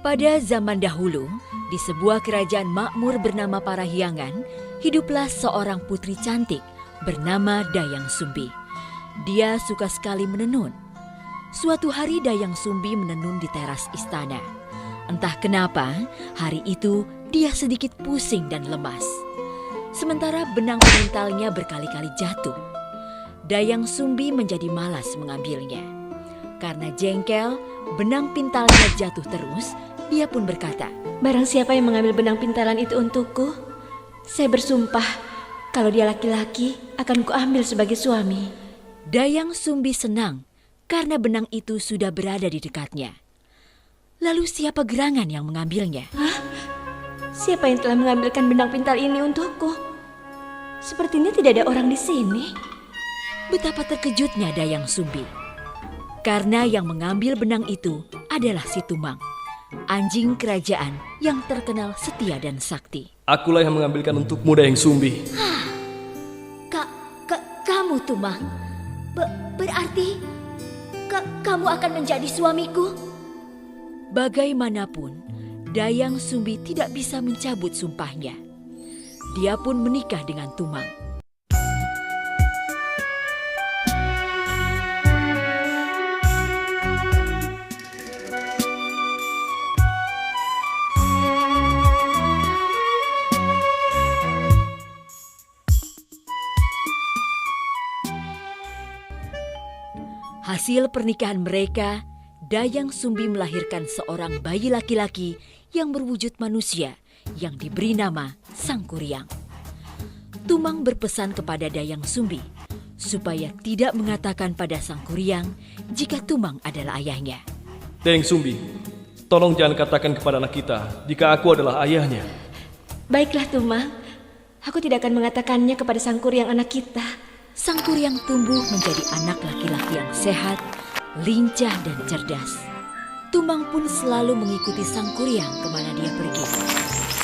Pada zaman dahulu, di sebuah kerajaan makmur bernama Parahyangan, hiduplah seorang putri cantik bernama Dayang Sumbi. Dia suka sekali menenun. Suatu hari Dayang Sumbi menenun di teras istana. Entah kenapa, hari itu dia sedikit pusing dan lemas. Sementara benang pengintalnya berkali-kali jatuh. Dayang Sumbi menjadi malas mengambilnya. Karena jengkel, benang pintalnya jatuh terus, dia pun berkata, "Barang siapa yang mengambil benang pintalan itu untukku, saya bersumpah kalau dia laki-laki akan kuambil sebagai suami." Dayang Sumbi senang karena benang itu sudah berada di dekatnya. Lalu siapa gerangan yang mengambilnya? Hah? Siapa yang telah mengambilkan benang pintal ini untukku? Sepertinya tidak ada orang di sini. Betapa terkejutnya Dayang Sumbi. Karena yang mengambil benang itu adalah si Tumang, anjing kerajaan yang terkenal setia dan sakti. Akulah yang mengambilkan untukmu, Dayang Sumbi. Kamu Tumang? Berarti kamu akan menjadi suamiku? Bagaimanapun, Dayang Sumbi tidak bisa mencabut sumpahnya. Dia pun menikah dengan Tumang. Hasil pernikahan mereka, Dayang Sumbi melahirkan seorang bayi laki-laki yang berwujud manusia yang diberi nama Sangkuriang. Tumang berpesan kepada Dayang Sumbi supaya tidak mengatakan pada Sangkuriang jika Tumang adalah ayahnya. Dayang Sumbi, tolong jangan katakan kepada anak kita jika aku adalah ayahnya. Baiklah Tumang, aku tidak akan mengatakannya kepada Sangkuriang anak kita. Sangkuriang tumbuh menjadi anak laki-laki yang sehat, lincah dan cerdas. Tumang pun selalu mengikuti Sangkuriang kemana dia pergi,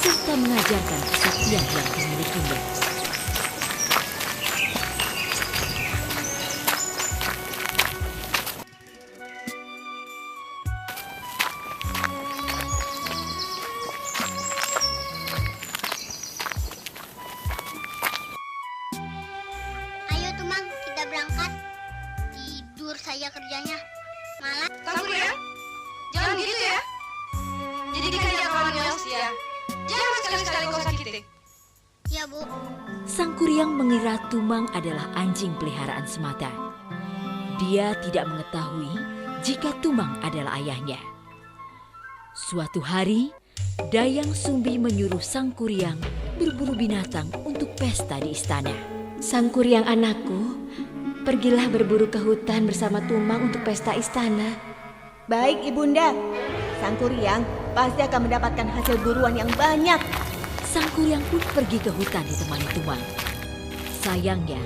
serta mengajarkan kesaktian yang dimilikinya. Berangkat, tidur saya kerjanya. Malah Sangkuriang, jangan gitu ya. Jadikan dia kawan ya. Jangan sekali-sekali kau sakiti. ya Bu. Sangkuriang mengira Tumang adalah anjing peliharaan semata. Dia tidak mengetahui jika Tumang adalah ayahnya. Suatu hari, Dayang Sumbi menyuruh Sangkuriang berburu binatang untuk pesta di istana. Sangkuriang anakku, pergilah berburu ke hutan bersama Tumang untuk pesta istana. Baik Ibunda, Sangkuriang pasti akan mendapatkan hasil buruan yang banyak. Sangkuriang pun pergi ke hutan ditemani Tumang. Sayangnya,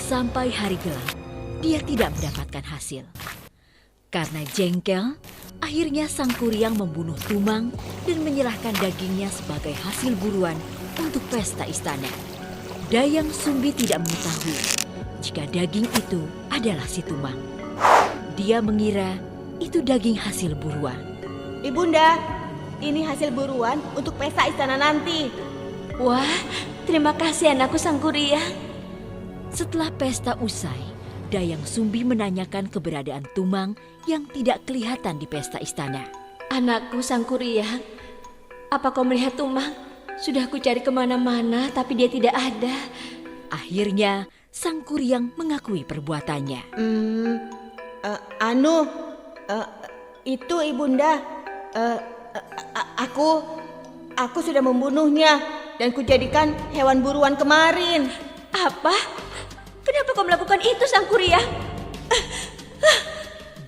sampai hari gelap, dia tidak mendapatkan hasil. Karena jengkel, akhirnya Sangkuriang membunuh Tumang dan menyerahkan dagingnya sebagai hasil buruan untuk pesta istana. Dayang Sumbi tidak mengetahui jika daging itu adalah si Tumang. Dia mengira itu daging hasil buruan. Ibunda, ini hasil buruan untuk pesta istana nanti. Wah, terima kasih anakku Sangkuriang. Setelah pesta usai, Dayang Sumbi menanyakan keberadaan Tumang yang tidak kelihatan di pesta istana. Anakku Sangkuriang, apa kau melihat Tumang? Sudah aku cari kemana-mana tapi dia tidak ada. Akhirnya Sangkuriang mengakui perbuatannya. Itu Ibunda, aku sudah membunuhnya dan kujadikan hewan buruan kemarin. Apa? Kenapa kau melakukan itu Sangkuriang?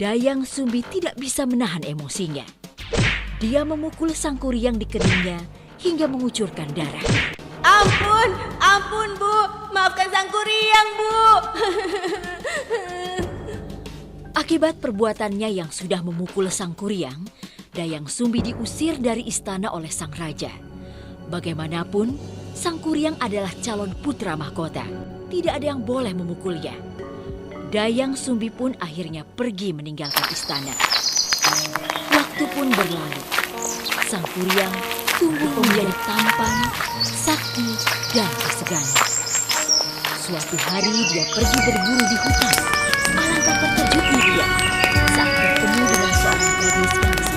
Dayang Sumbi tidak bisa menahan emosinya. Dia memukul Sangkuriang di keningnya hingga mengucurkan darah. Ampun Bu, maafkan Sangkuriang Bu. Akibat perbuatannya yang sudah memukul Sangkuriang, Dayang Sumbi diusir dari istana oleh sang raja. Bagaimanapun, Sangkuriang adalah calon putra mahkota. Tidak ada yang boleh memukulnya. Dayang Sumbi pun akhirnya pergi meninggalkan istana. Waktu pun berlalu. Sang Kuryang tumbuh menjadi tampan, sakti, dan disegani. Suatu hari dia pergi berburu di hutan. Alangkah terkejutnya dia saat bertemu dengan seorang gadis yang cantik.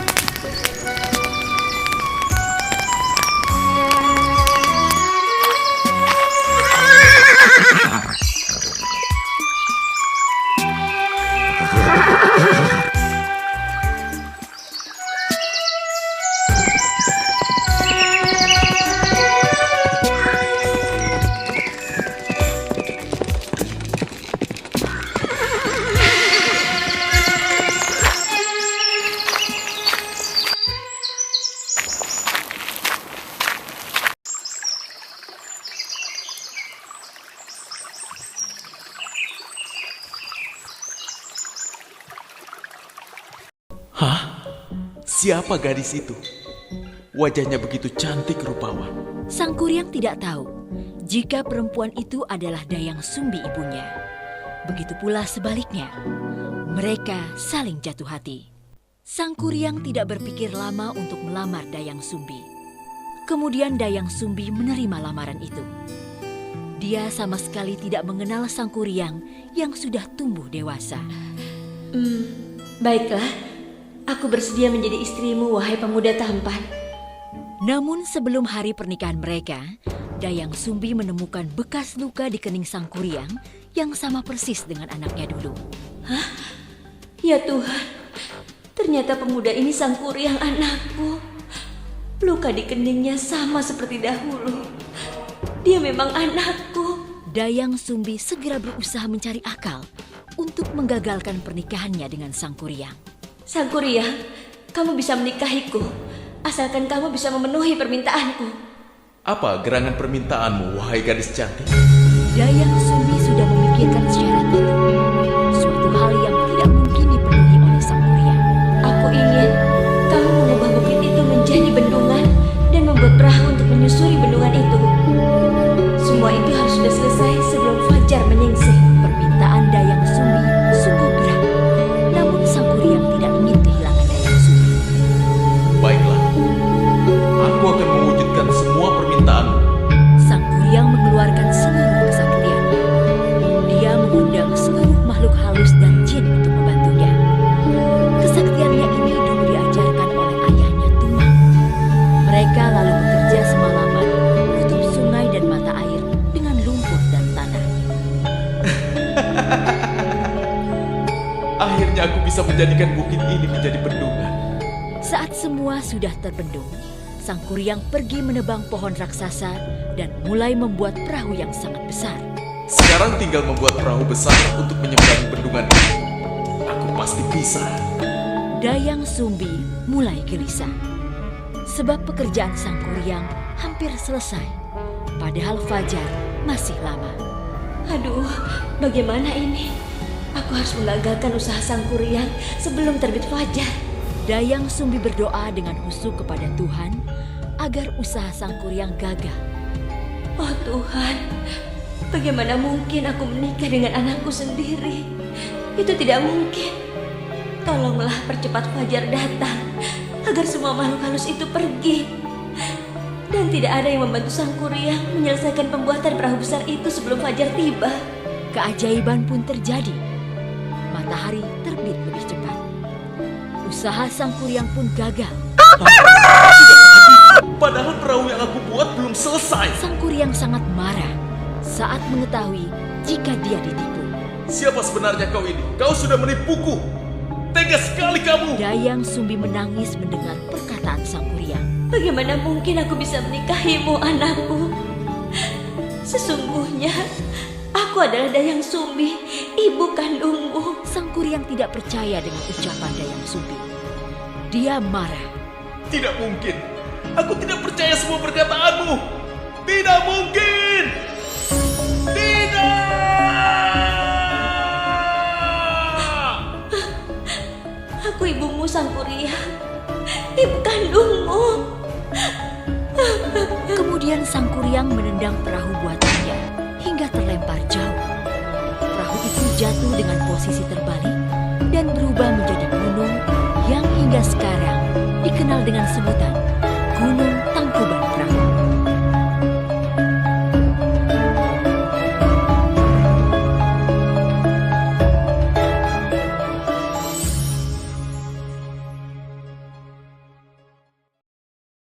Hah? Siapa gadis itu? Wajahnya begitu cantik rupawan. Sang Kuryang tidak tahu jika perempuan itu adalah Dayang Sumbi ibunya. Begitu pula sebaliknya, mereka saling jatuh hati. Sang Kuryang tidak berpikir lama untuk melamar Dayang Sumbi. Kemudian Dayang Sumbi menerima lamaran itu. Dia sama sekali tidak mengenal Sang Kuryang yang sudah tumbuh dewasa. Baiklah. Aku bersedia menjadi istrimu, wahai pemuda tampan. Namun sebelum hari pernikahan mereka, Dayang Sumbi menemukan bekas luka di kening Sang Kuryang yang sama persis dengan anaknya dulu. Hah? Ya Tuhan, ternyata pemuda ini Sang Kuryang anakku. Luka di keningnya sama seperti dahulu. Dia memang anakku. Dayang Sumbi segera berusaha mencari akal untuk menggagalkan pernikahannya dengan Sang Kuryang. Sang Kuryang, kamu bisa menikahiku, asalkan kamu bisa memenuhi permintaanku. Apa gerangan permintaanmu, wahai gadis cantik? Dayang Sumbi sudah memikirkan syarat itu. Suatu hal yang tidak mungkin dipenuhi oleh Sang Kuryang. Aku ingin kamu mengubah bukit itu menjadi bendungan dan membuat perahu untuk menyusuri bendungan itu. Semua itu harus sudah selesai sebelum fajar menyingsing. Permintaan Dayang Sumbi sungguh berat. Namun Sang Kuryang tidak ingin kehilangan Dayang Sumbi. Baiklah, aku akan mewujudkan semua permintaanmu. Sang Kuryang mengeluarkan seluruh kesaktiannya. Dia mengundang seluruh makhluk halus dan jin untuk membantunya. Kesaktiannya ini dulu diajarkan oleh ayahnya Tumang. Mereka lalu bekerja semalaman menutup sungai dan mata air dengan lumpur dan tanah. Akhirnya aku bisa menjadikan bukit ini menjadi bendungan. Saat semua sudah terbendung, Sang Kuryang pergi menebang pohon raksasa dan mulai membuat perahu yang sangat besar. Sekarang tinggal membuat perahu besar untuk menyeberangi bendungan ini. Aku pasti bisa. Dayang Sumbi mulai gelisah. Sebab pekerjaan Sang Kuryang hampir selesai. Padahal fajar masih lama. Aduh, bagaimana ini? Aku harus menggagalkan usaha Sang Kuryang sebelum terbit fajar. Dayang Sumbi berdoa dengan khusyuk kepada Tuhan agar usaha Sang Kuryang gagal. Oh Tuhan, bagaimana mungkin aku menikah dengan anakku sendiri? Itu tidak mungkin. Tolonglah percepat fajar datang agar semua makhluk halus itu pergi. Dan tidak ada yang membantu Sang Kuryang menyelesaikan pembuatan perahu besar itu sebelum fajar tiba. Keajaiban pun terjadi. Matahari terbit lebih cepat. Usaha Sang Kuryang pun gagal. Padahal perahu yang aku buat belum selesai. Sang Kuryang sangat marah saat mengetahui jika dia ditipu. Siapa sebenarnya kau ini? Kau sudah menipuku. Tega sekali kamu. Dayang Sumbi menangis mendengar perkataan Sang Kuryang. Bagaimana mungkin aku bisa menikahimu, anakku? Sesungguhnya aku adalah Dayang Sumbi, ibu kandungmu. Sang Kuryang tidak percaya dengan ucapan Dayang Sumbi. Dia marah. Tidak mungkin. Aku tidak percaya semua perkataanmu. Tidak mungkin. Tidak. Aku ibumu, Sang Kuryang, ibu kandungmu. Kemudian Sang Kuryang menendang perahu buatannya hingga terlempar jauh. Perahu itu jatuh dengan posisi terbalik dan berubah menjadi gunung